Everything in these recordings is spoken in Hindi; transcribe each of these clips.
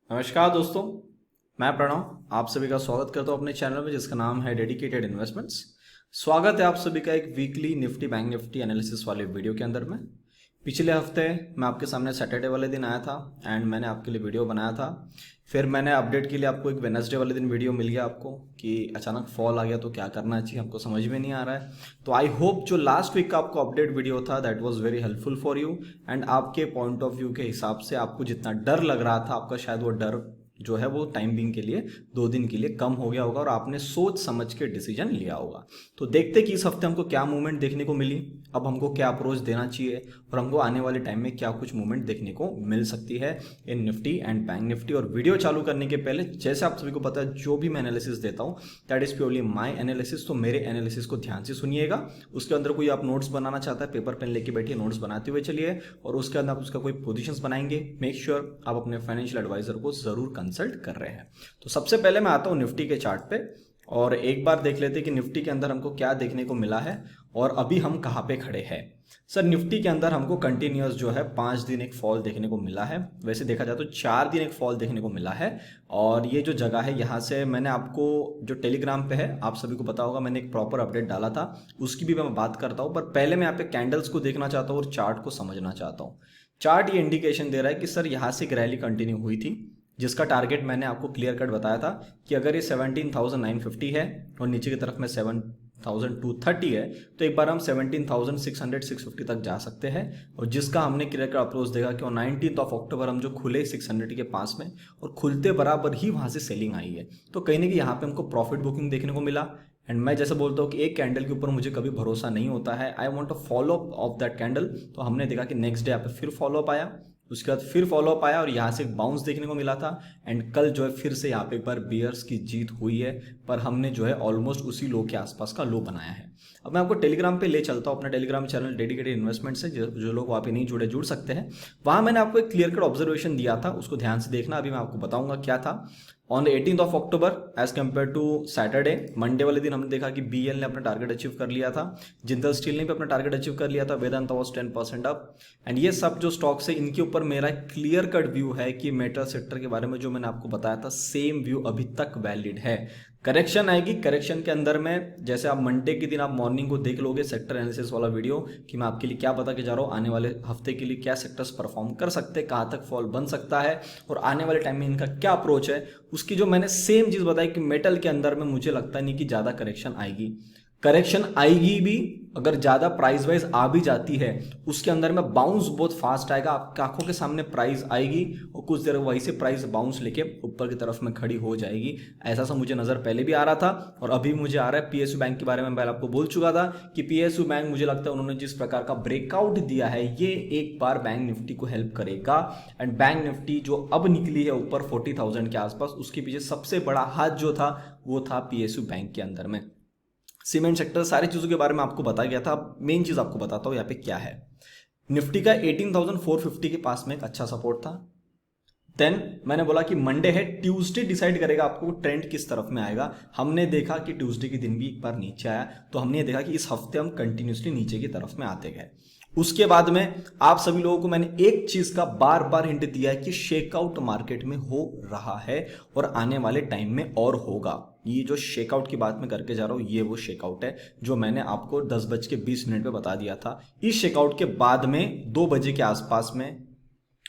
नमस्कार दोस्तों, मैं प्रणव आप सभी का स्वागत करता हूं अपने चैनल में जिसका नाम है डेडिकेटेड इन्वेस्टमेंट्स। स्वागत है आप सभी का एक weekly Nifty bank Nifty analysis वाले वीडियो के अंदर में। पिछले हफ्ते मैं आपके सामने सैटरडे वाले दिन आया था एंड मैंने आपके लिए वीडियो बनाया था। फिर मैंने अपडेट के लिए आपको एक वेडनेसडे वाले दिन वीडियो मिल गया आपको कि अचानक फॉल आ गया तो क्या करना चाहिए, हमको समझ में नहीं आ रहा है। तो आई होप जो लास्ट वीक का आपको अपडेट वीडियो था that was very helpful for you and आपके पॉइंट ऑफ व्यू के हिसाब से आपको जितना डर लग रहा था आपका शायद वो डर जो है वो टाइम बिंग के लिए 2 दिन के लिए कम हो गया होगा और आपने सोच समझ के डिसीजन लिया होगा। तो देखते कि इस हफ्ते हमको क्या मूवमेंट देखने को मिली, अब हमको क्या अप्रोच देना चाहिए और हमको आने वाले टाइम में क्या कुछ मूवमेंट देखने को मिल सकती है इन निफ्टी एंड बैंक निफ्टी। और वीडियो चालू करने के पहले जैसे आप सभी को पता है जो भी मैं एनालिसिस देता हूँ that is purely my analysis, तो मेरे एनालिसिस को ध्यान से सुनिएगा। उसके अंदर कोई आप नोट्स बनाना चाहता है पेपर पेन लेके बैठिए, नोट्स बनाते हुए चलिए और उसके अंदर आप उसका कोई पोजीशंस बनाएंगे मेक श्योर आप अपने फाइनेंशियल एडवाइजर को जरूर कंसल्ट कर रहे हैं। तो सबसे पहले मैं आता हूँ निफ्टी के चार्ट पे और एक बार देख लेते हैं कि निफ्टी के अंदर हमको क्या देखने को मिला है और अभी हम कहाँ पे खड़े हैं। सर निफ्टी के अंदर हमको कंटिन्यूअस जो है 5 दिन एक फॉल देखने को मिला है, वैसे देखा जाए तो 4 दिन एक फॉल देखने को मिला है। और ये जो जगह है यहाँ से मैंने आपको जो टेलीग्राम पे है आप सभी को पता होगा मैंने एक प्रॉपर अपडेट डाला था, उसकी भी मैं बात करता हूँ। पर पहले मैं यहाँ पे कैंडल्स को देखना चाहता हूँ और चार्ट को समझना चाहता हूँ। चार्ट ये इंडिकेशन दे रहा है कि सर यहाँ से एक रैली कंटिन्यू हुई थी जिसका टारगेट मैंने आपको क्लियर कट बताया था कि अगर ये 17,950 है और नीचे की तरफ में 7,230 है तो एक बार हम 17,600 650 तक जा सकते हैं। और जिसका हमने क्लियर कट अप्रोच देखा कि 19 अक्टूबर हम जो खुले 600 के पास में और खुलते बराबर ही वहां से सेलिंग आई है, तो कहीं ना कहीं यहाँ पे हमको प्रॉफिट बुकिंग देखने को मिला। एंड मैं जैसे बोलता हूँ कि एक कैंडल के ऊपर मुझे कभी भरोसा नहीं होता है, I want a follow up of that candle. तो हमने देखा कि नेक्स्ट डे यहाँ पे फिर फॉलो अप आया, उसके बाद फिर फॉलोअप आया और यहाँ से एक बाउंस देखने को मिला था। एंड कल जो है फिर से यहाँ पे एक बार बियर्स की जीत हुई है, पर हमने जो है ऑलमोस्ट उसी लो के आसपास का लो बनाया है। अब मैं आपको टेलीग्राम पे ले चलता हूँ, अपना टेलीग्राम चैनल डेडिकेटेड इन्वेस्टमेंट से, जो लोग वहाँ पे नहीं जुड़े जुड़ सकते हैं। वहाँ मैंने आपको एक क्लियर कट ऑब्जर्वेशन दिया था, उसको ध्यान से देखना, अभी मैं आपको बताऊंगा क्या था। On 18 October as compare to Saturday, Monday वाले दिन हमने देखा कि बीएल ने अपना टारगेट अचीव कर लिया था, जिंदल स्टील ने भी अपना टारगेट अचीव कर लिया था, वेदांता वाज 10% अप। एंड ये सब जो स्टॉक्स है इनके ऊपर मेरा क्लियर कट व्यू है कि मेटल सेक्टर के बारे में जो मैंने आपको बताया था सेम व्यू अभी तक वैलिड है। करेक्शन आएगी, करेक्शन के अंदर में जैसे आप मंडे के दिन आप मॉर्निंग को देख लोगे सेक्टर एनालिसिस वाला वीडियो कि मैं आपके लिए क्या बता के जा रहा हूँ आने वाले हफ्ते के लिए क्या सेक्टर्स परफॉर्म कर सकते हैं, कहाँ तक फॉल बन सकता है और आने वाले टाइम में इनका क्या अप्रोच है, उसकी जो मैंने सेम चीज बताई कि मेटल के अंदर में मुझे लगता नहीं कि ज्यादा करेक्शन आएगी। करेक्शन आएगी भी, अगर ज्यादा प्राइस वाइज आ भी जाती है उसके अंदर में बाउंस बहुत फास्ट आएगा, आपकी आंखों के सामने प्राइस आएगी और कुछ देर वहीं से प्राइस बाउंस लेके ऊपर की तरफ में खड़ी हो जाएगी। ऐसा सा मुझे नजर पहले भी आ रहा था और अभी मुझे आ रहा है। पीएसयू बैंक के बारे में पहले आपको बोल चुका था कि पीएसयू बैंक मुझे लगता है उन्होंने जिस प्रकार का ब्रेकआउट दिया है ये एक बार बैंक निफ्टी को हेल्प करेगा। एंड बैंक निफ्टी जो अब निकली है ऊपर 40,000 के आसपास, उसके पीछे सबसे बड़ा हाथ जो था वो था पीएसयू बैंक के अंदर में। सीमेंट सेक्टर सारी चीजों के बारे में आपको बताया गया था। अब मेन चीज आपको बताता हूं यहाँ पे क्या है। निफ्टी का 18,450 के पास में एक अच्छा सपोर्ट था। देन मैंने बोला कि मंडे है, ट्यूसडे डिसाइड करेगा आपको ट्रेंड किस तरफ में आएगा। हमने देखा कि ट्यूसडे के दिन भी एक बार नीचे आया, तो हमने देखा कि इस हफ्ते हम कंटिन्यूसली नीचे की तरफ में आते गए। उसके बाद में आप सभी लोगों को मैंने एक चीज का बार बार हिंट दिया है कि शेकआउट मार्केट में हो रहा है और आने वाले टाइम में और होगा। ये जो शेकआउट की बात मैं करके जा रहा हूं ये वो शेकआउट है जो मैंने आपको 10:20 पे बता दिया था। इस शेकआउट के बाद में 2 बजे के आसपास में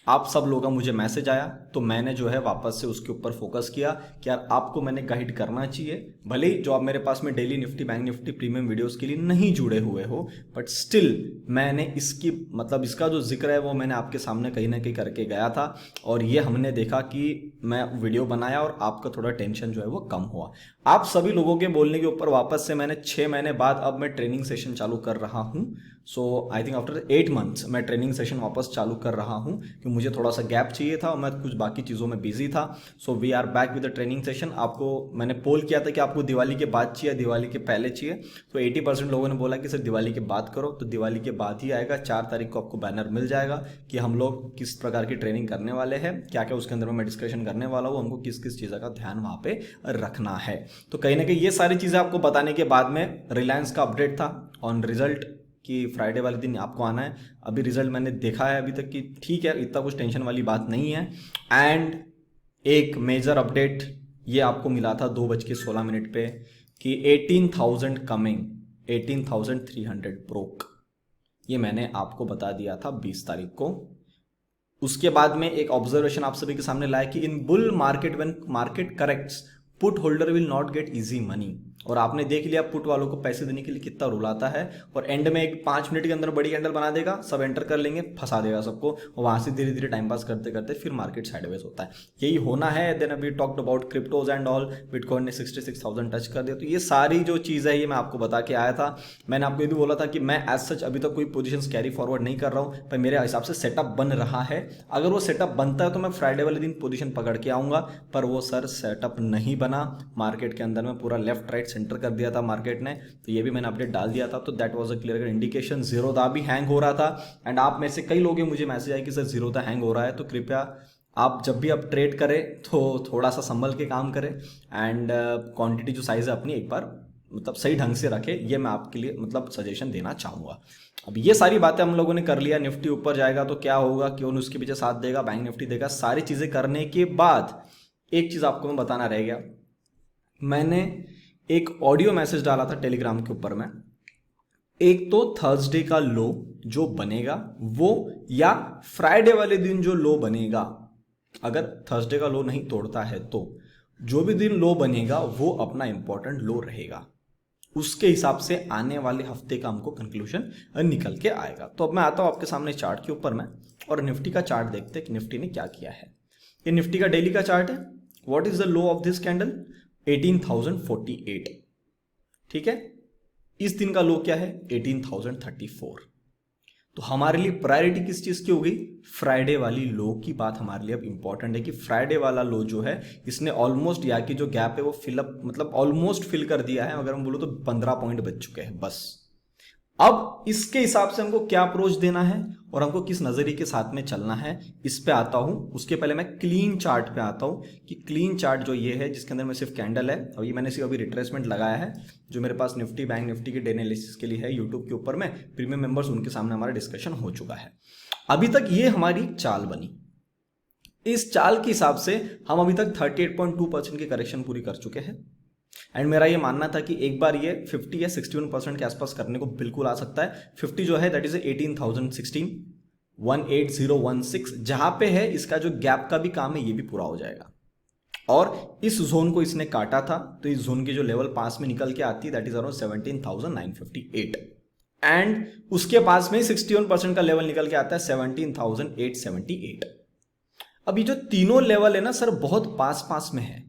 आप सब लोगों का मुझे मैसेज आया, तो मैंने जो है वापस से उसके ऊपर फोकस किया कि यार आपको मैंने गाइड करना चाहिए। भले ही जो आप मेरे पास में daily Nifty bank Nifty premium videos के लिए नहीं जुड़े हुए हो, बट स्टिल मैंने इसकी मतलब इसका जो जिक्र है वो मैंने आपके सामने कहीं ना कहीं करके गया था और ये हमने देखा कि मैं वीडियो बनाया और आपका थोड़ा टेंशन जो है वो कम हुआ। आप सभी लोगों के बोलने के ऊपर वापस से मैंने 6 महीने बाद अब मैं ट्रेनिंग सेशन चालू कर रहा हूँ। सो आई थिंक आफ्टर 8 मंथ्स मैं ट्रेनिंग सेशन वापस चालू कर रहा हूँ कि मुझे थोड़ा सा गैप चाहिए था और मैं कुछ बाकी चीज़ों में बिजी था। So we are back with the training session. आपको मैंने पोल किया था कि आपको दिवाली के बाद चाहिए दिवाली के पहले चाहिए, तो 80% लोगों ने बोला कि सर दिवाली के बाद करो, तो दिवाली के बाद ही आएगा। 4 तारीख को आपको बैनर मिल जाएगा कि हम लोग किस प्रकार की ट्रेनिंग करने वाले हैं, क्या क्या उसके अंदर मैं डिस्कशन करने वाला हूँ, हमको किस किस चीज़ का ध्यान वहाँ पे रखना है। तो कहीं ना कहीं ये सारी चीज़ें आपको बताने के बाद में रिलायंस का अपडेट था ऑन रिजल्ट कि फ्राइडे वाले दिन आपको आना है। अभी रिजल्ट मैंने देखा है अभी तक कि ठीक है, इतना कुछ टेंशन वाली बात नहीं है। एंड एक मेजर अपडेट ये आपको मिला था 2:16 पे कि 18,000 कमिंग, 18,300 ब्रोक, ये मैंने आपको बता दिया था 20 तारीख को। उसके बाद में एक ऑब्जर्वेशन आप सभी के सामने लाया कि इन bull market when market corrects put holder will not gate easy money, और आपने देख लिया पुट वालों को पैसे देने के लिए कितना रुलाता है, और एंड में एक 5 मिनट के अंदर बड़ी कैंडल बना देगा, सब एंटर कर लेंगे, फंसा देगा सबको, और वहां से धीरे धीरे टाइम पास करते करते फिर मार्केट साइडवेज होता है। यही होना है। देन अभी talked about cryptos and all, bitcoin ने 66,000 टच कर दिया। तो ये सारी जो चीज़ है ये मैं आपको बता के आया था। मैंने आपको ये भी बोला था कि मैं एज सच अभी तक कोई पोजिशन कैरी फॉरवर्ड नहीं कर रहा हूँ, पर मेरे हिसाब से सेटअप बन रहा है। अगर वो सेटअप बनता है तो मैं फ्राइडे वाले दिन पोजिशन पकड़ के आऊँगा, पर वो सर सेटअप नहीं बना। मार्केट के अंदर में पूरा लेफ्ट राइट सेंटर कर दिया था मार्केट ने, तो ये भी मैंने अपडेट डाल दिया था। तो that was a clear indication. Zerodha भी हैंग हो रहा था, एंड आप में से कई लोगों मुझे मैसेज आया कि सर जीरोधा हैंग हो रहा है। तो कृपया आप जब भी आप ट्रेड करें तो थोड़ा सा संभल के काम करें, एंड क्वांटिटी जो साइज है अपनी एक बार मतलब सही ढंग से रखें। ये मैं आपके लिए मतलब सजेशन देना चाहूँगा। अब ये सारी बातें हम लोगों ने कर लिया। निफ्टी ऊपर जाएगा तो क्या होगा, क्यों उसके पीछे साथ देगा, बैंक निफ्टी देगा, सारी चीज़ें करने के बाद एक चीज़ आपको मैं बताना रह गया। मैंने एक ऑडियो मैसेज डाला था टेलीग्राम के ऊपर में। एक तो थर्सडे का लो जो बनेगा वो, या फ्राइडे वाले दिन जो लो बनेगा, अगर थर्सडे का लो नहीं तोड़ता है तो जो भी दिन लो बनेगा वो अपना इंपॉर्टेंट लो रहेगा। उसके हिसाब से आने वाले हफ्ते का हमको कंक्लूजन निकल के आएगा। तो अब मैं आता हूं आपके सामने चार्ट के ऊपर में, और निफ्टी का चार्ट देखते हैं कि निफ्टी ने क्या किया है। ये निफ्टी का डेली का चार्ट है। What is the low of this candle? 18,048। ठीक है, इस दिन का लो क्या है? 18,034। तो हमारे लिए प्रायोरिटी किस चीज की हो गई? फ्राइडे वाली लो की बात हमारे लिए अब इंपॉर्टेंट है कि फ्राइडे वाला लो जो है इसने ऑलमोस्ट, या कि जो गैप है वो फिलअप मतलब ऑलमोस्ट फिल कर दिया है। अगर हम बोलो तो 15 पॉइंट बच चुके हैं बस। अब इसके हिसाब से हमको क्या अप्रोच देना है और हमको किस नजरिए के साथ में चलना है, इस पे आता हूं। उसके पहले मैं क्लीन चार्ट पे आता हूं कि क्लीन चार्ट जो ये है जिसके अंदर में सिर्फ कैंडल है, और ये मैंने सिर्फ अभी रिट्रेसमेंट लगाया है जो मेरे पास निफ्टी बैंक निफ्टी के डे एनालिसिस के लिए है यूट्यूब के ऊपर में। प्रीमियम मेंबर्स उनके सामने हमारा डिस्कशन हो चुका है। अभी तक ये हमारी चाल बनी। इस चाल के हिसाब से हम अभी तक 38.2% की करेक्शन पूरी कर चुके हैं, एंड मेरा ये मानना था कि एक बार ये 50 या 61% के आसपास करने को बिल्कुल आ सकता है। 50 जो है दैट इज 18,016, 18016 जहां पे है, इसका जो गैप का भी काम है ये भी पूरा हो जाएगा। और इस जोन को इसने काटा था, तो इस जोन की जो लेवल पास में निकल के आती है दैट इज अराउंड 17,958, एंड उसके पास में 61% का लेवल निकल के आता है 17,878। अब ये जो तीनों लेवल है ना सर बहुत पास पास में है,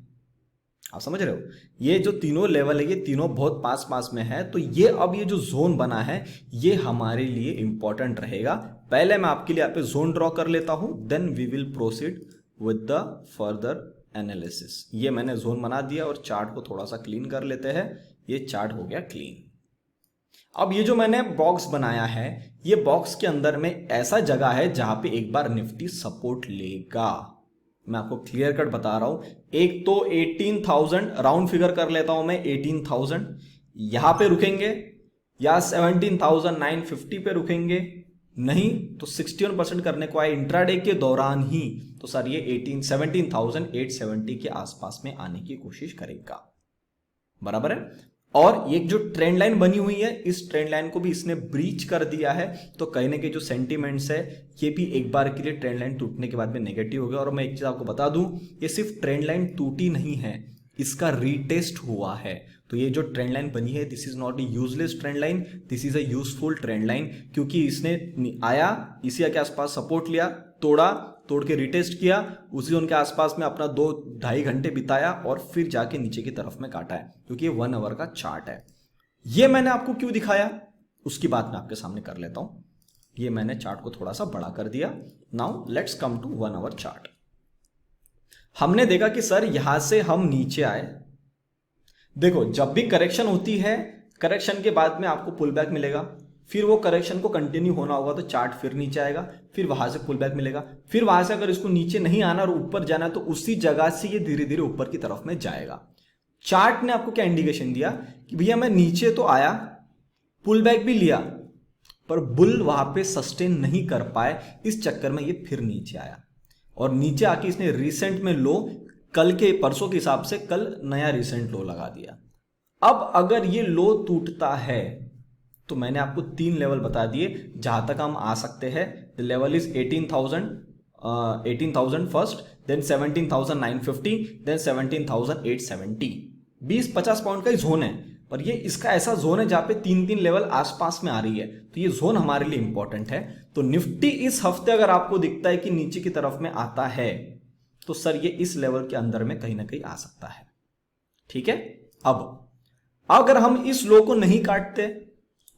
आप समझ रहे हो? ये जो तीनों लेवल है ये तीनों बहुत पास पास में है। तो ये अब ये जो जोन बना है ये हमारे लिए इंपॉर्टेंट रहेगा। पहले मैं आपके लिए यहाँ पे जोन ड्रॉ कर लेता हूं, then we will proceed with the further analysis. ये मैंने जोन बना दिया और चार्ट को थोड़ा सा क्लीन कर लेते हैं। ये चार्ट हो गया क्लीन। अब ये जो मैंने बॉक्स बनाया है, ये बॉक्स के अंदर में ऐसा जगह है जहां पे एक बार निफ्टी सपोर्ट लेगा। मैं आपको क्लियर कट बता रहा हूं। एक तो 18,000 राउंड फिगर कर लेता हूं मैं, 18,000 यहां पे रुकेंगे, या 17,950 पे रुकेंगे, नहीं तो 61% करने को आए इंट्राडे के दौरान ही, तो सर ये 17,870 के आसपास में आने की कोशिश करेगा। बराबर है। और ये जो ट्रेंड लाइन बनी हुई है इस ट्रेंड लाइन को भी इसने ब्रीच कर दिया है, तो कहने के जो सेंटीमेंट्स है ये भी एक बार के लिए ट्रेंड लाइन टूटने के बाद में नेगेटिव हो गया। और मैं एक चीज आपको बता दूं, ये सिर्फ ट्रेंड लाइन टूटी नहीं है, इसका रीटेस्ट हुआ है। तो ये जो ट्रेंड लाइन बनी है this is not a useless trend line, this is a useful trend line, क्योंकि इसने आया इसी के आसपास सपोर्ट लिया, तोड़ के रिटेस्ट किया, उसी उनके आसपास में अपना 2-2.5 घंटे बिताया और फिर जाके नीचे की तरफ में काटा है, क्योंकि ये 1 आवर का चार्ट है। ये मैंने आपको क्यों दिखाया उसकी बात मैं आपके सामने कर लेता हूं। ये मैंने चार्ट को थोड़ा सा बड़ा कर दिया। Now let's come to 1 hour chart. हमने देखा कि सर यहां से हम नीचे आए। देखो जब भी करेक्शन होती है, करेक्शन के बाद में आपको पुल बैक मिलेगा, फिर वो करेक्शन को कंटिन्यू होना होगा तो चार्ट फिर नीचे आएगा, फिर वहां से पुल बैक मिलेगा, फिर वहां से अगर इसको नीचे नहीं आना और ऊपर जाना तो उसी जगह से ये धीरे धीरे ऊपर की तरफ में जाएगा। चार्ट ने आपको क्या इंडिकेशन दिया कि भैया मैं नीचे तो आया, पुल बैक भी लिया, पर बुल वहां पे सस्टेन नहीं कर पाए, इस चक्कर में ये फिर नीचे आया और नीचे आके इसने रिसेंट में लो कल के परसों के हिसाब से कल नया रिसेंट लो लगा दिया। अब अगर ये लो टूटता है तो मैंने आपको 3 लेवल बता दिए जहां तक हम आ सकते हैं। The level is 18,000 first, then 17,950, then 17,870। 20-50 point का ही जोन है, पर ये इसका ऐसा जोन है जहां पे 3-3 लेवल आसपास में आ रही है, तो ये जोन हमारे लिए इंपॉर्टेंट है। तो निफ्टी इस हफ्ते अगर आपको दिखता है कि नीचे की तरफ में आता है तो सर ये इस लेवल के अंदर में कहीं ना कहीं आ सकता है। ठीक है, अब अगर हम इस लो को नहीं काटते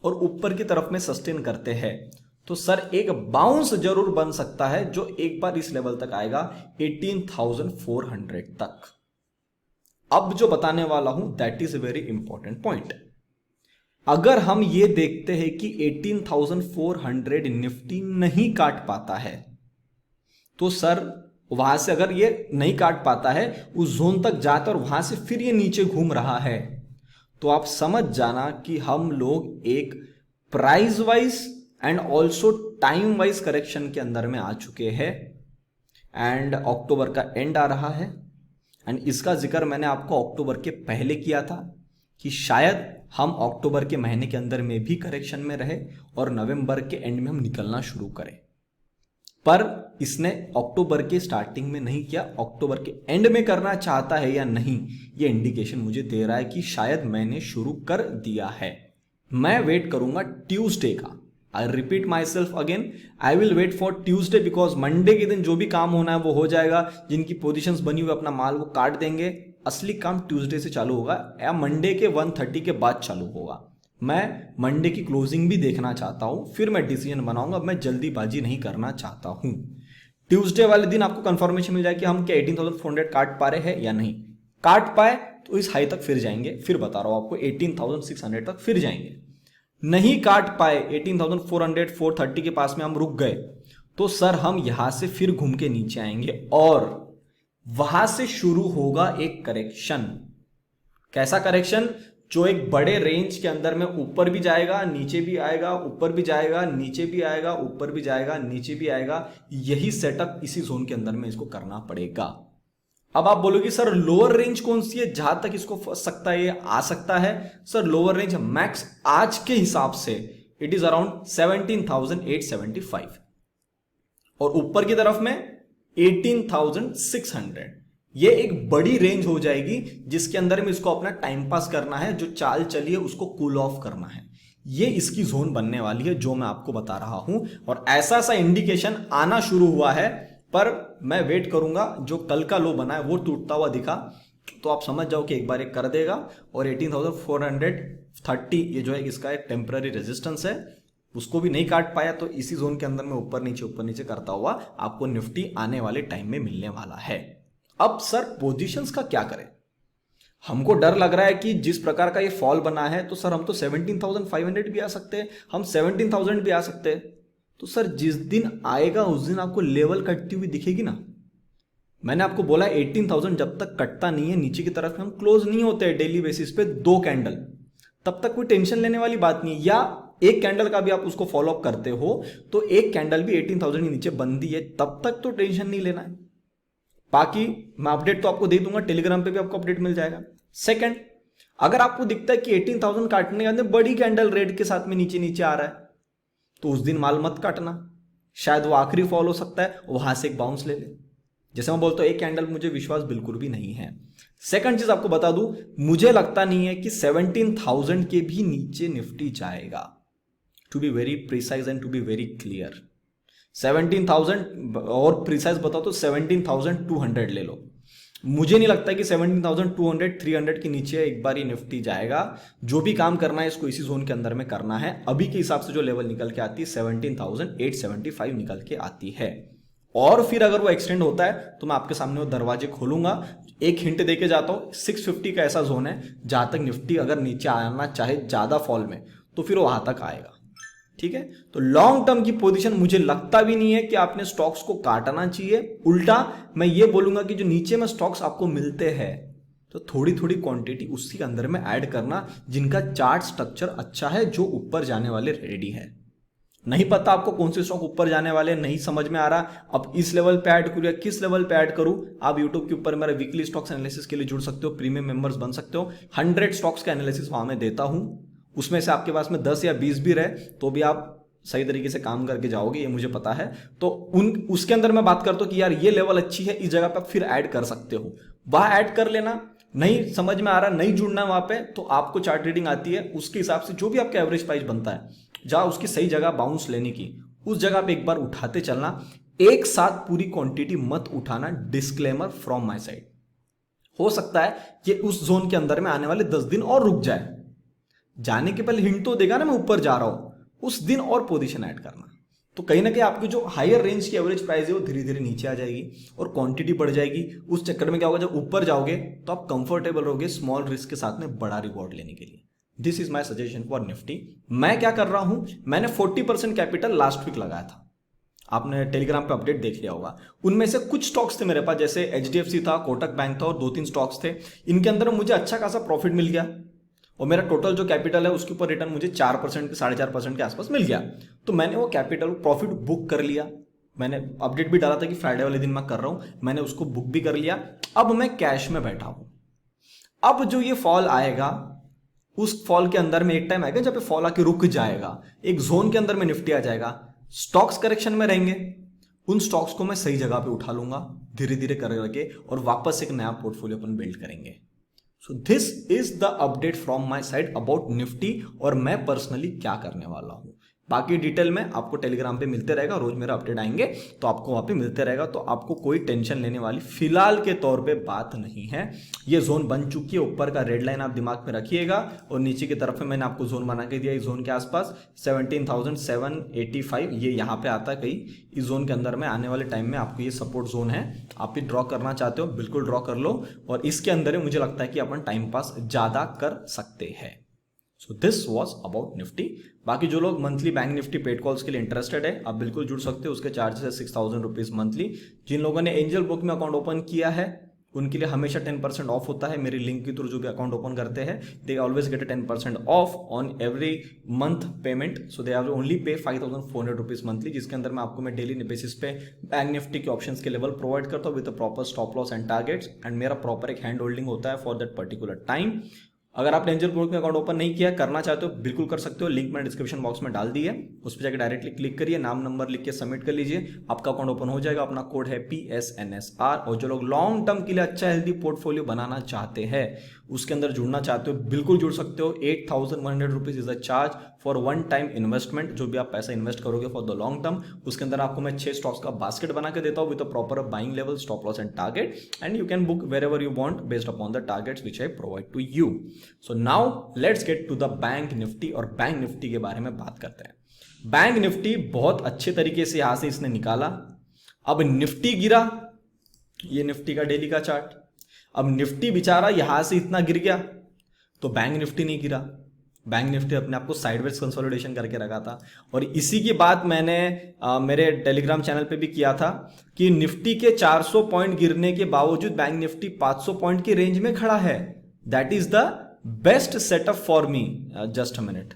और ऊपर की तरफ में सस्टेन करते हैं तो सर एक बाउंस जरूर बन सकता है जो एक बार इस लेवल तक आएगा 18,400 तक। अब जो बताने वाला हूं that is a very important point. अगर हम ये देखते हैं कि 18,400 निफ्टी नहीं काट पाता है तो सर वहां से अगर ये नहीं काट पाता है, उस जोन तक जाता और वहां से फिर ये नीचे घूम रहा है, तो आप समझ जाना कि हम लोग एक price wise and also time wise correction के अंदर में आ चुके हैं। एंड अक्टूबर का एंड आ रहा है एंड इसका जिक्र मैंने आपको अक्टूबर के पहले किया था कि शायद हम अक्टूबर के महीने के अंदर में भी करेक्शन में रहे और नवंबर के एंड में हम निकलना शुरू करें, पर इसने अक्टूबर के स्टार्टिंग में नहीं किया। अक्टूबर के एंड में करना चाहता है या नहीं, ये इंडिकेशन मुझे दे रहा है कि शायद मैंने शुरू कर दिया है। मैं वेट करूंगा ट्यूसडे का। I repeat myself again, I will wait for Tuesday because Monday के दिन जो भी काम होना है वो हो जाएगा। जिनकी पोजीशंस बनी हुई अपना माल वो काट देंगे। असली काम ट्यूसडे से चालू होगा या मंडे के 1:30 के बाद चालू होगा। मैं मंडे की क्लोजिंग भी देखना चाहता हूं, फिर मैं डिसीजन बनाऊंगा। मैं जल्दीबाजी नहीं करना चाहता हूं। ट्यूसडे वाले दिन आपको कंफर्मेशन मिल जाए कि हम क्या 18,400 काट पा रहे हैं या नहीं। काट पाए तो इस हाई तक फिर जाएंगे, फिर बता रहा हूं आपको 18,600 तक फिर जाएंगे। नहीं काट पाए 18,400 430 के पास में हम रुक गए तो सर हम यहां से फिर घूम के नीचे आएंगे और वहां से शुरू होगा एक करेक्शन। कैसा करेक्शन? जो एक बड़े रेंज के अंदर में ऊपर भी जाएगा, नीचे भी आएगा, ऊपर भी जाएगा, नीचे भी आएगा, ऊपर भी जाएगा, नीचे भी आएगा। यही सेटअप इसी जोन के अंदर में इसको करना पड़ेगा। अब आप बोलोगे सर लोअर रेंज कौन सी है जहां तक इसको फंस सकता है, ये आ सकता है? सर लोअर रेंज मैक्स आज के हिसाब से इट इज अराउंड 17,875 और ऊपर की तरफ में 18,600। ये एक बड़ी रेंज हो जाएगी जिसके अंदर में इसको अपना टाइम पास करना है, जो चाल चलिए उसको कूल ऑफ करना है। ये इसकी जोन बनने वाली है जो मैं आपको बता रहा हूं और ऐसा सा इंडिकेशन आना शुरू हुआ है। पर मैं वेट करूंगा, जो कल का लो बना है वो टूटता हुआ दिखा तो आप समझ जाओ कि एक बार एक कर देगा और 18,430 ये जो है इसका एक टेम्पररी रेजिस्टेंस है, उसको भी नहीं काट पाया तो इसी जोन के अंदर में ऊपर नीचे करता हुआ आपको निफ्टी आने वाले टाइम में मिलने वाला है। अब सर पोजीशंस का क्या करें? हमको डर लग रहा है कि जिस प्रकार का ये फॉल बना है तो सर हम तो 17,500 भी आ सकते हैं, हम 17,000 भी आ सकते हैं। तो सर जिस दिन आएगा उस दिन आपको लेवल कटती हुई दिखेगी ना। मैंने आपको बोला 18,000 जब तक कटता नहीं है नीचे की तरफ हम क्लोज नहीं होते डेली बेसिस पे 2 कैंडल, तब तक कोई टेंशन लेने वाली बात नहीं है। या एक कैंडल का भी आप उसको फॉलो अप करते हो तो एक कैंडल भी 18,000 के नीचे बंदी है, तब तक तो टेंशन नहीं लेना है। बाकी मैं अपडेट तो आपको दे दूंगा, टेलीग्राम पे भी आपको अपडेट मिल जाएगा। सेकंड, अगर आपको दिखता है कि 18,000 काटने के अंदर बड़ी कैंडल रेड के साथ में नीचे आ रहा है तो उस दिन माल मत काटना, शायद वो आखिरी फॉल हो सकता है, वहां से एक बाउंस ले ले। जैसे मैं बोलता हूं एक कैंडल मुझे विश्वास बिल्कुल भी नहीं है। सेकंड चीज आपको बता दूं, मुझे लगता नहीं है कि 17,000 के भी नीचे निफ्टी जाएगा। To be very precise and to be very clear, 17,000 और प्रिसाइज बताओ तो 17,200 ले लो। मुझे नहीं लगता कि 17,200 300 के नीचे एक बार ये निफ्टी जाएगा। जो भी काम करना है इसको इसी जोन के अंदर में करना है। अभी के हिसाब से जो लेवल निकल के आती है 17,875 निकल के आती है और फिर अगर वो एक्सटेंड होता है तो मैं आपके सामने वो दरवाजे खोलूंगा। एक हिंट देके जाता हूं, 650 का ऐसा जोन है जहां तक निफ्टी अगर नीचे आना चाहे ज्यादा फॉल में तो फिर वो वहां तक आएगा। ठीक है, तो लॉन्ग टर्म की पोजीशन मुझे लगता भी नहीं है कि आपने स्टॉक्स को काटना चाहिए। उल्टा मैं ये बोलूंगा कि जो नीचे में स्टॉक्स आपको मिलते हैं तो थोड़ी थोड़ी क्वांटिटी उसी के अंदर में ऐड करना जिनका चार्ट स्ट्रक्चर अच्छा है, जो ऊपर जाने वाले रेडी है। नहीं पता आपको कौन से स्टॉक ऊपर जाने वाले, नहीं समझ में आ रहा अब इस लेवल पे ऐड करूं या किस लेवल पे ऐड करूं, आप यूट्यूब के ऊपर मेरा वीकली स्टॉक्स एनालिसिस के लिए जुड़ सकते हो, प्रीमियम मेंबर्स बन सकते हो। 100 स्टॉक्स का एनालिसिस वहां मैं देता हूं, उसमें से आपके पास में 10 या 20 भी रहे तो भी आप सही तरीके से काम करके जाओगे, ये मुझे पता है। तो उसके अंदर मैं बात करता हूं कि यार ये लेवल अच्छी है, इस जगह पे आप फिर ऐड कर सकते हो, वहां ऐड कर लेना। नहीं समझ में आ रहा, नहीं जुड़ना वहां पे, तो आपको चार्ट रीडिंग आती है, उसके हिसाब से जो भी आपका एवरेज प्राइस बनता है, जहां उसकी सही जगह बाउंस लेने की, उस जगह पे एक बार उठाते चलना। एक साथ पूरी क्वांटिटी मत उठाना, डिस्क्लेमर फ्रॉम माय साइड। हो सकता है कि उस जोन के अंदर में आने वाले 10 दिन और रुक जाए, जाने के पहले हिंट तो देगा ना मैं ऊपर जा रहा हूं, उस दिन और पोजीशन ऐड करना। तो कहीं ना कहीं आपकी जो हायर रेंज की एवरेज प्राइस है वो धीरे धीरे नीचे आ जाएगी और क्वांटिटी बढ़ जाएगी। उस चक्कर में क्या होगा, जब ऊपर जाओगे तो आप कंफर्टेबल रहोगे स्मॉल रिस्क के साथ में बड़ा रिवॉर्ड लेने के लिए। This is my suggestion for Nifty. मैं क्या कर रहा हूं, मैंने 40% कैपिटल लास्ट वीक लगाया था, आपने टेलीग्राम पे अपडेट देख लिया होगा। उनमें से कुछ स्टॉक्स थे मेरे पास, जैसे HDFC था, कोटक बैंक था और 2-3 स्टॉक्स थे। इनके अंदर मुझे अच्छा खासा प्रॉफिट मिल गया और मेरा टोटल जो कैपिटल है उसके ऊपर रिटर्न मुझे 4% 4.5% के आसपास मिल गया। तो मैंने वो कैपिटल प्रॉफिट बुक कर लिया। मैंने अपडेट भी डाला था कि फ्राइडे वाले दिन मैं कर रहा हूं, मैंने उसको बुक भी कर लिया। अब मैं कैश में बैठा हूं। अब जो ये फॉल आएगा, उस फॉल के अंदर में एक टाइम आएगा जब फॉल आके रुक जाएगा, एक जोन के अंदर में निफ्टी आ जाएगा, स्टॉक्स करेक्शन में रहेंगे, उन स्टॉक्स को मैं सही जगह पे उठा लूंगा धीरे धीरे करके और वापस एक नया पोर्टफोलियो अपन बिल्ड करेंगे। सो this is the update from my side about Nifty और मैं पर्सनली क्या करने वाला हूं। बाकी डिटेल में आपको टेलीग्राम पे मिलते रहेगा, रोज मेरा अपडेट आएंगे तो आपको वहां पे मिलते रहेगा, तो आपको कोई टेंशन लेने वाली फिलहाल के तौर पे बात नहीं है। ये जोन बन चुकी है, ऊपर का रेड लाइन आप दिमाग में रखिएगा और नीचे की तरफ में मैंने आपको जोन बना के दिया, इस जोन के आसपास 17,785 ये यहाँ पे आता है कहीं, इस जोन के अंदर में आने वाले टाइम में आपको ये सपोर्ट जोन है। आप भी ड्रॉ करना चाहते हो बिल्कुल ड्रॉ कर लो और इसके अंदर मुझे लगता है कि अपन टाइम पास ज्यादा कर सकते हैं। So this was about Nifty. बाकी जो लोग monthly bank Nifty paid calls के लिए इंटरेस्टेड है आप बिल्कुल जुड़ सकते हो, उसके चार्जेस है 6,000 रुपीज मंथली। जिन लोगों ने एंजल बुक में अकाउंट ओपन किया है उनके लिए हमेशा 10% ऑफ होता है, मेरी लिंक के थ्रू जो भी अकाउंट ओपन करते हैं they always get 10% of on every month payment. So they have only pay 5,400 rupees monthly, जिसके अंदर मैं आपको मैं डेली बेसिस पे बैंक निफ्टी के ऑप्शंस के लेवल प्रोवाइड करता हूँ with proper stop loss and targets, and मेरा प्रॉपर एक हैंड होल्डिंग होता है फॉर दैट पर्टिकुलर टाइम। अगर आप एंजल ब्रोकर में अकाउंट ओपन नहीं किया, करना चाहते हो बिल्कुल कर सकते हो, लिंक मैंने डिस्क्रिप्शन बॉक्स में डाल दी है, उस पर जाकर डायरेक्टली क्लिक करिए, नाम नंबर लिख के सबमिट कर लीजिए, आपका अकाउंट ओपन हो जाएगा। अपना कोड है PSNSR। और जो लोग लॉन्ग टर्म के लिए अच्छा हेल्दी पोर्टफोलियो बनाना चाहते हैं, उसके अंदर जुड़ना चाहते हो बिल्कुल जुड़ सकते हो। 8,100 rupees is a charge for one time investment. जो भी आप पैसा इन्वेस्ट करोगे फॉर द लॉन्ग टर्म, उसके अंदर आपको मैं 6 स्टॉक्स का बास्केट बना के देता हूं with proper buying level, stop loss and target, and you can book wherever you want based upon the targets which I provide to you. So now let's get to the bank Nifty, और बैंक निफ्टी के बारे में बात करते हैं। बैंक निफ्टी बहुत अच्छे तरीके से यहां से इसने निकाला। अब निफ्टी गिरा, ये निफ्टी का डेली का चार्ट, अब निफ्टी बेचारा यहां से इतना गिर गया तो बैंक निफ्टी नहीं गिरा। बैंक निफ्टी अपने आप को साइडवेज कंसोलिडेशन करके रखा था, और इसी की बात मैंने मेरे टेलीग्राम चैनल पे भी किया था कि निफ्टी के 400 पॉइंट गिरने के बावजूद बैंक निफ्टी 500 पॉइंट की रेंज में खड़ा है। That is the best setup for me, just a minute,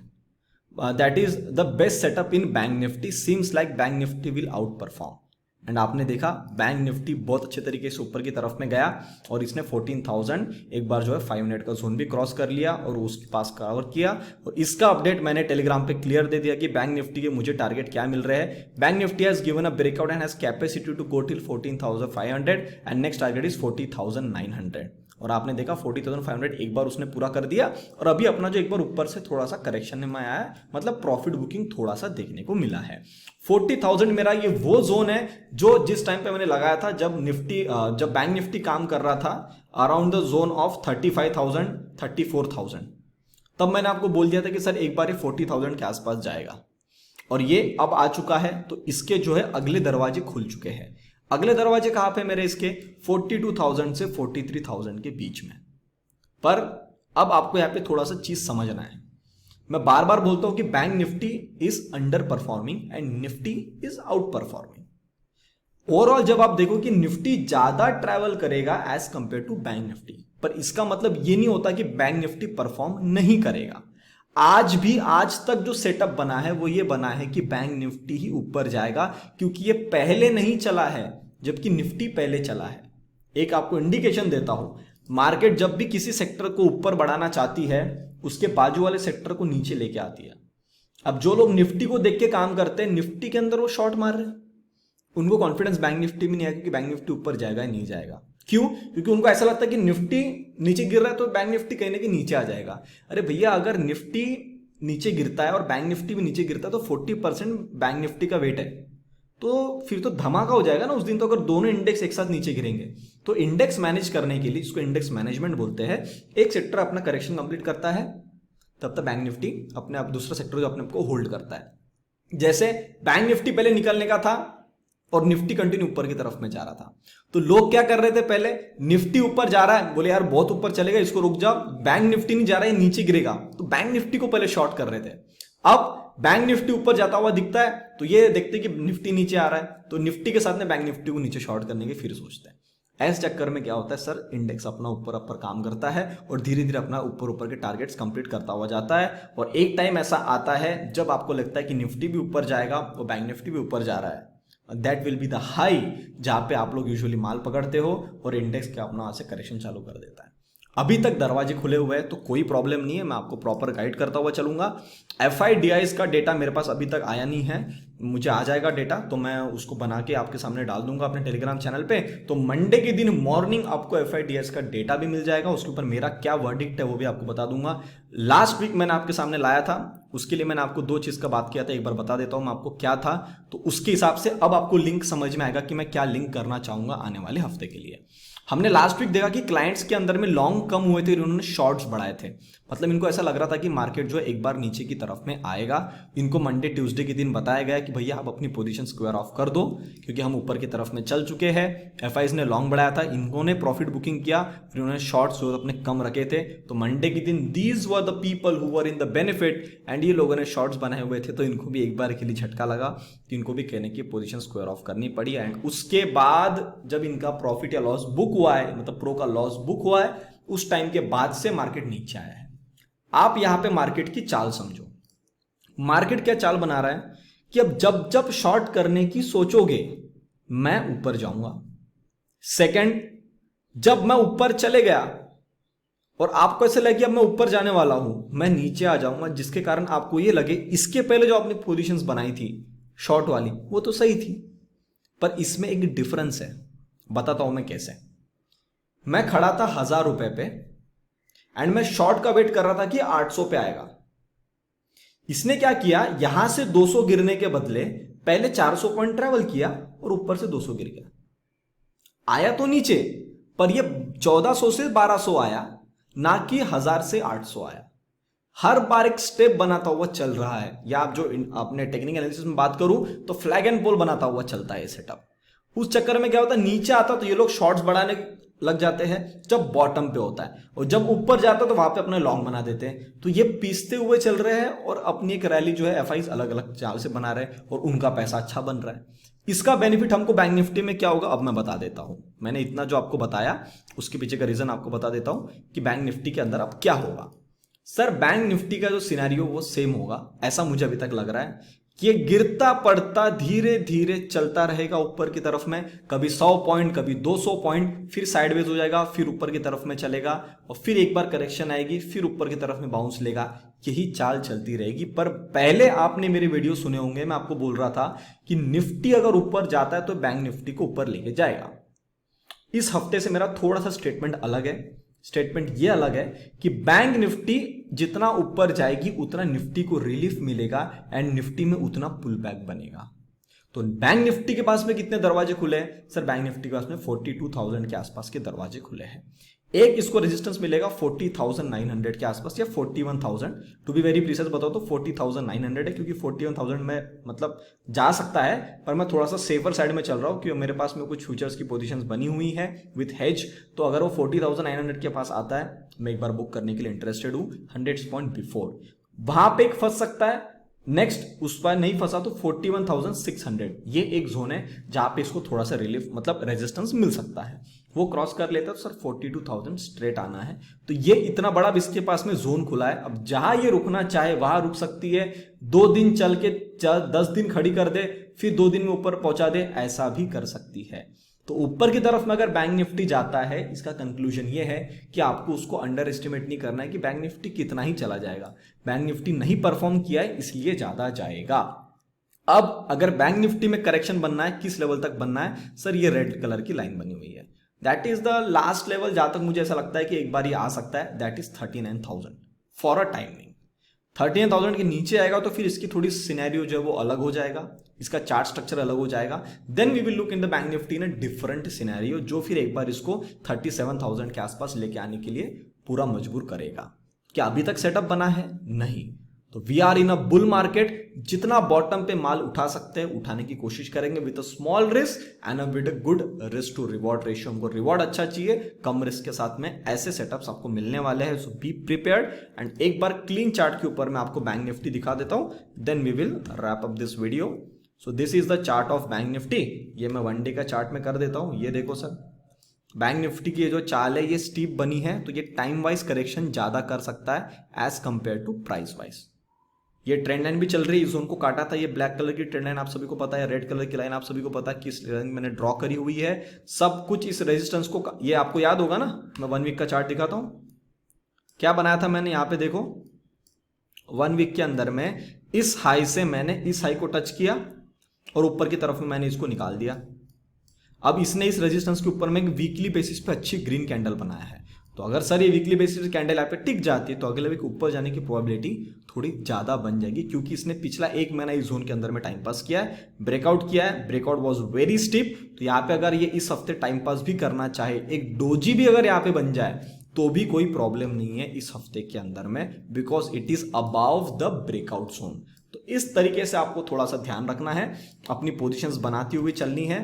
that is the best setup in bank Nifty. Seems like bank Nifty will out perform, and आपने देखा बैंक निफ्टी बहुत अच्छे तरीके से ऊपर की तरफ में गया और इसने 14,000 एक बार जो है 5 मिनट का जोन भी क्रॉस कर लिया और उसके पास कवर किया। और इसका अपडेट मैंने टेलीग्राम पे क्लियर दे दिया कि बैंक निफ्टी के मुझे टारगेट क्या मिल रहे हैं। Bank Nifty has given a breakout and has capacity to go till 14,500 and next target is 40,900। और आपने देखा 40,500 एक बार उसने पूरा कर दिया, और अभी अपना जो एक बार ऊपर से थोड़ा सा करेक्शन में आया, मतलब प्रॉफिट बुकिंग थोड़ा सा देखने को मिला है। 40,000 मेरा ये वो जोन है जो जिस टाइम पे मैंने लगाया था जब बैंक निफ्टी काम कर रहा था अराउंड द जोन ऑफ 35,000 34,000, तब मैंने आपको बोल दिया था कि सर एक बार ये 40,000 के आसपास जाएगा, और ये अब आ चुका है। तो इसके जो है अगले दरवाजे खुल चुके हैं। अगले दरवाजे कहां पे मेरे इसके 42,000 से 43,000 के बीच में। पर अब आपको यहां पे थोड़ा सा चीज समझना है। मैं बार बार बोलता हूं कि bank Nifty is underperforming and Nifty is outperforming. Overall जब आप देखो कि निफ्टी ज्यादा ट्रैवल करेगा as compare to bank Nifty, पर इसका मतलब ये नहीं होता कि बैंक निफ्टी परफॉर्म नहीं करेगा। आज तक जो सेटअप बना है वो ये बना है कि बैंक निफ्टी ही ऊपर जाएगा, क्योंकि ये पहले नहीं चला है जबकि निफ्टी पहले चला है। एक आपको इंडिकेशन देता हूं, मार्केट जब भी किसी सेक्टर को ऊपर बढ़ाना चाहती है उसके बाजू वाले सेक्टर को नीचे लेके आती है। अब जो लोग निफ्टी को देख के काम करते हैं, निफ्टी के अंदर वो शॉर्ट मार रहे हैं, उनको कॉन्फिडेंस बैंक निफ्टी में नहीं आएगा कि बैंक निफ्टी ऊपर जाएगा या नहीं जाएगा। क्यों? क्योंकि उनको ऐसा लगता है कि निफ्टी नीचे गिर रहा है तो बैंक निफ्टी कहीं ना कहीं नीचे आ जाएगा। अरे भैया, अगर निफ्टी नीचे गिरता है और बैंक निफ्टी भी नीचे गिरता है तो 40% बैंक निफ्टी का वेट है, तो फिर तो धमाका हो जाएगा ना उस दिन। तो अगर दोनों इंडेक्स एक साथ नीचे गिरेंगे तो इंडेक्स मैनेज करने के लिए, इसको इंडेक्स मैनेजमेंट बोलते हैं, एक सेक्टर अपना करेक्शन कंप्लीट करता है तब तक बैंक निफ्टी अपने आप दूसरा सेक्टर जो अपने आप को होल्ड करता है। जैसे बैंक निफ्टी पहले निकलने का था और निफ्टी कंटिन्यू ऊपर की तरफ में जा रहा था, तो लोग क्या कर रहे थे, पहले निफ्टी ऊपर जा रहा है, बोले यार बहुत ऊपर चलेगा, इसको रुक जाओ, बैंक निफ्टी नहीं जा रहा है नीचे गिरेगा, तो बैंक निफ्टी को पहले शॉर्ट कर रहे थे। अब बैंक निफ्टी ऊपर जाता हुआ दिखता है तो ये देखते कि निफ्टी नीचे आ रहा है, तो निफ्टी के साथ में बैंक निफ्टी को नीचे शॉर्ट करने के फिर सोचते हैं। ऐसे चक्कर में क्या होता है सर, इंडेक्स अपना ऊपर ऊपर काम करता है और धीरे धीरे अपना ऊपर ऊपर के टारगेट्स कंप्लीट करता हुआ जाता है। और एक टाइम ऐसा आता है जब आपको लगता है कि निफ्टी भी ऊपर जाएगा और बैंक निफ्टी भी ऊपर जा रहा है, that will be the high, जहां पे आप लोग यूजुअली माल पकड़ते हो और इंडेक्स क्या अपना वहां से करेक्शन चालू कर देता है। अभी तक दरवाजे खुले हुए हैं तो कोई प्रॉब्लम नहीं है, मैं आपको प्रॉपर गाइड करता हुआ चलूंगा। FIDIs का डेटा मेरे पास अभी तक आया नहीं है, मुझे आ जाएगा डेटा तो मैं उसको बना के आपके सामने डाल दूंगा अपने टेलीग्राम चैनल पे। तो मंडे के दिन मॉर्निंग आपको FIDIs का डेटा भी मिल जाएगा, उसके ऊपर मेरा क्या वर्डिक्ट है वो भी आपको बता दूंगा। लास्ट वीक मैंने आपके सामने लाया था, उसके लिए मैंने आपको 2 चीज का बात किया था, एक बार बता देता हूं मैं आपको क्या था, तो उसके हिसाब से अब आपको लिंक समझ में आएगा कि मैं क्या लिंक करना चाहूंगा आने वाले हफ्ते के लिए। हमने लास्ट वीक देखा कि क्लाइंट्स के अंदर में लॉन्ग कम हुए थे, इन्होंने शॉर्ट्स बढ़ाए थे, मतलब इनको ऐसा लग रहा था कि मार्केट जो है एक बार नीचे की तरफ में आएगा। इनको मंडे ट्यूसडे के दिन बताया गया कि भैया आप अपनी पोजीशन स्क्वायर ऑफ कर दो क्योंकि हम ऊपर की तरफ में चल चुके हैं। FIs ने लॉन्ग बढ़ाया था, इन्होंने प्रॉफिट बुकिंग किया, फिर उन्होंने शॉर्ट्स जो अपने कम रखे थे। तो मंडे के दिन these were the people who were in the benefit and ये लोगों ने शॉर्ट्स बनाए हुए थे, तो इनको भी एक बार के लिए झटका लगा कि इनको भी कहने की पोजीशन स्क्वायर ऑफ करनी पड़ी। एंड उसके बाद जब इनका प्रॉफिट या लॉस बुक हुआ है, मतलब प्रो का लॉस बुक हुआ है, उस टाइम के बाद से मार्केट नीचे आया है। आप यहां पे मार्केट की चाल समझो, मार्केट क्या चाल बना रहा है कि अब जब जब शॉर्ट करने की सोचोगे मैं ऊपर जाऊंगा, सेकंड जब मैं ऊपर चले गया और आपको ऐसे लगे कि अब मैं ऊपर जाने वाला हूं, मैं नीचे आ जाऊंगा, जिसके कारण आपको ये लगे इसके पहले जो आपने पोजीशंस बनाई थी शॉर्ट वाली वो तो सही थी, पर इसमें एक डिफरेंस है, बताता हूं मैं कैसे। मैं खड़ा था 1000 रुपए पे एंड मैं शॉर्ट का वेट कर रहा था कि 800 पे आएगा। इसने क्या किया, यहां से 200 गिरने के बदले पहले 400 पॉइंट ट्रेवल किया और ऊपर से 200 गिर गया, आया तो नीचे, पर ये 1400 से 1200 आया, ना कि 1000 से 800 आया। हर बार एक स्टेप बनाता हुआ चल रहा है, या आप जो अपने टेक्निकल एनालिसिस में बात करूं तो फ्लैग एंड पोल बनाता हुआ चलता है ये सेटअप। उस चक्कर में क्या होता है, नीचे आता तो ये लोग शॉर्ट्स बढ़ाने लग जाते हैं जब बॉटम पे होता है, और जब ऊपर जाता है तो वहां पे अपने लॉन्ग बना देते हैं। तो ये पीसते हुए चल रहे हैं और अपनी एक रैली जो है FIs अलग अलग चाल से बना रहे हैं और उनका पैसा अच्छा बन रहा है। इसका बेनिफिट हमको बैंक निफ्टी में क्या होगा अब मैं बता देता हूं। मैंने इतना जो आपको बताया उसके पीछे का रीजन आपको बता देता हूं कि बैंक निफ्टी के अंदर अब क्या होगा। सर बैंक निफ्टी का जो सिनेरियो वो सेम होगा, ऐसा मुझे अभी तक लग रहा है कि ये गिरता पड़ता धीरे धीरे चलता रहेगा ऊपर की तरफ में, कभी 100 पॉइंट कभी 200 पॉइंट, फिर साइडवेज हो जाएगा, फिर ऊपर की तरफ में चलेगा और फिर एक बार करेक्शन आएगी, फिर ऊपर की तरफ में बाउंस लेगा। यही चाल चलती रहेगी। पर पहले आपने मेरे वीडियो सुने होंगे, मैं आपको बोल रहा था कि निफ्टी अगर ऊपर जाता है तो बैंक निफ्टी को ऊपर लेके जाएगा। इस हफ्ते से मेरा थोड़ा सा स्टेटमेंट अलग है। स्टेटमेंट ये अलग है कि बैंक निफ्टी जितना ऊपर जाएगी उतना निफ्टी को रिलीफ मिलेगा एंड निफ्टी में उतना पुल बैक बनेगा। तो बैंक निफ्टी के पास में कितने दरवाजे खुले हैं? सर बैंक निफ्टी के पास में 42,000 के आसपास के दरवाजे खुले हैं। एक इसको रेजिस्टेंस मिलेगा 40,900 के आसपास या 41,000, टू बी वेरी प्रीसाइज बताओ तो 40,900 है, क्योंकि 41,000 में मतलब जा सकता है, पर मैं थोड़ा सा सेफर साइड में चल रहा हूं क्योंकि मेरे पास में कुछ फ्यूचर्स की पोजीशंस बनी हुई है विथ हेज। तो अगर वो 40,900 के पास आता है, मैं एक बार बुक करने के लिए इंटरेस्टेड हूं 100 पॉइंट बिफोर। वहां पे एक फंस सकता है, नेक्स्ट उस पर नहीं फंसा तो 41,600, ये एक जोन है जहां पे इसको थोड़ा सा रिलीफ मतलब रेजिस्टेंस मिल सकता है। वो क्रॉस कर लेता है तो सर 42,000 स्ट्रेट आना है। तो ये इतना बड़ा इसके पास में जोन खुला है, अब जहां ये रुकना चाहे वहां रुक सकती है। 2 दिन चल के 10 दिन खड़ी कर दे, फिर 2 दिन में ऊपर पहुंचा दे, ऐसा भी कर सकती है। तो ऊपर की तरफ में अगर बैंक निफ्टी जाता है, इसका कंक्लूजन ये है कि आपको उसको अंडर एस्टिमेट नहीं करना है कि बैंक निफ्टी कितना ही चला जाएगा। बैंक निफ्टी नहीं परफॉर्म किया है इसलिए ज्यादा जाएगा। अब अगर बैंक निफ्टी में करेक्शन बनना है, किस लेवल तक बनना है सर, ये रेड कलर की लाइन बनी हुई है, that is the last level. जहां तक मुझे ऐसा लगता है कि एक बार ये आ सकता है, that is 39,000 for a timing. 39,000 के नीचे आएगा तो फिर इसकी थोड़ी सिनेरियो जो है वो अलग हो जाएगा, इसका चार्ट स्ट्रक्चर अलग हो जाएगा। Then we will look in the bank Nifty in a different scenario, जो फिर एक बार इसको 37,000 के आसपास लेके आने के लिए पूरा मजबूर करेगा। क्या अभी तक सेटअप बना है? नहीं। तो we are in a bull market, जितना बॉटम पे माल उठा सकते हैं उठाने की कोशिश करेंगे with a small risk and with a good risk to reward ratio. हमको रिवॉर्ड अच्छा चाहिए, कम रिस्क के साथ में ऐसे सेटअप्स आपको मिलने वाले हैं। सो बी प्रिपेयर्ड। एंड एक बार क्लीन चार्ट के ऊपर मैं आपको बैंक निफ्टी दिखा देता हूं, then we will wrap up this video. So this is the chart of bank Nifty. ये मैं 1 डे का चार्ट में कर देता हूं। ये देखो सर, बैंक निफ्टी की जो चाल है ये स्टीप बनी है, तो ये टाइम वाइज करेक्शन ज्यादा कर सकता है as compare to price wise. ये ट्रेंड लाइन भी चल रही है, जोन को काटा था, ये ब्लैक कलर की ट्रेंड लाइन आप सभी को पता है, रेड कलर की लाइन आप सभी को पता है किस लाइन मैंने ड्रॉ करी हुई है। सब कुछ इस रेजिस्टेंस को, ये आपको याद होगा ना। मैं 1 वीक का चार्ट दिखाता हूं, क्या बनाया था मैंने। यहां पे देखो 1 वीक के अंदर में इस हाई से मैंने इस हाई को टच किया और ऊपर की तरफ में मैंने इसको निकाल दिया। अब इसने इस रेजिस्टेंस के ऊपर में एक वीकली बेसिस पे अच्छी ग्रीन कैंडल बनाया है। तो अगर सर ये वीकली बेसिस पे कैंडल यहाँ पे टिक जाती है तो अगले वीक ऊपर जाने की प्रोबेबिलिटी थोड़ी ज्यादा बन जाएगी, क्योंकि इसने पिछला 1 महीना इस जोन के अंदर में टाइम पास किया है, ब्रेकआउट किया है, ब्रेकआउट वाज वेरी स्टीप। तो यहाँ पे अगर ये इस हफ्ते टाइम पास भी करना चाहे, एक डोजी भी अगर यहाँ पे बन जाए तो भी कोई प्रॉब्लम नहीं है इस हफ्ते के अंदर में, because it is above the breakout zone. तो इस तरीके से आपको थोड़ा सा ध्यान रखना है, अपनी पोजीशंस बनाती हुई चलनी है।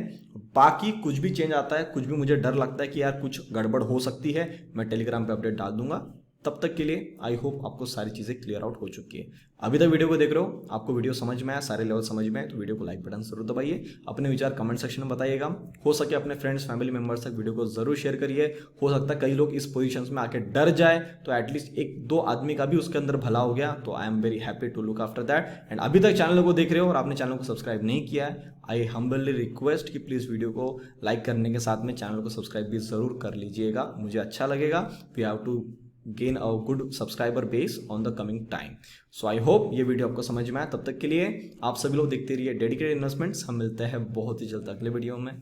बाकी कुछ भी चेंज आता है, कुछ भी मुझे डर लगता है कि यार कुछ गड़बड़ हो सकती है, मैं टेलीग्राम पे अपडेट डाल दूंगा। तब तक के लिए आई होप आपको सारी चीजें क्लियर आउट हो चुकी है। अभी तक वीडियो को देख रहे हो, आपको वीडियो समझ में आया, सारे लेवल समझ में आए, तो वीडियो को लाइक बटन जरूर दबाइए। अपने विचार कमेंट सेक्शन में बताइएगा। हो सके अपने फ्रेंड्स फैमिली मेंबर्स तक वीडियो को जरूर शेयर करिए। हो सकता है कई लोग इस पोजीशन में आके डर जाए, तो एटलीस्ट 1-2 आदमी का भी उसके अंदर भला हो गया, तो I am very happy to look after that. And अभी तक चैनल को देख रहे हो और आपने चैनल को सब्सक्राइब नहीं किया है, आई हम्बली रिक्वेस्ट कि प्लीज वीडियो को लाइक करने के साथ में चैनल को सब्सक्राइब भी जरूर कर लीजिएगा, मुझे अच्छा लगेगा। We have to gain a good subscriber base on the coming time. So I hope ये वीडियो आपको समझ में आया। तब तक के लिए आप सभी लोग देखते रहिए डेडिकेटेड इन्वेस्टमेंट्स। हम मिलते हैं बहुत ही जल्द अगले वीडियो में।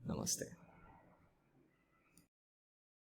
नमस्ते।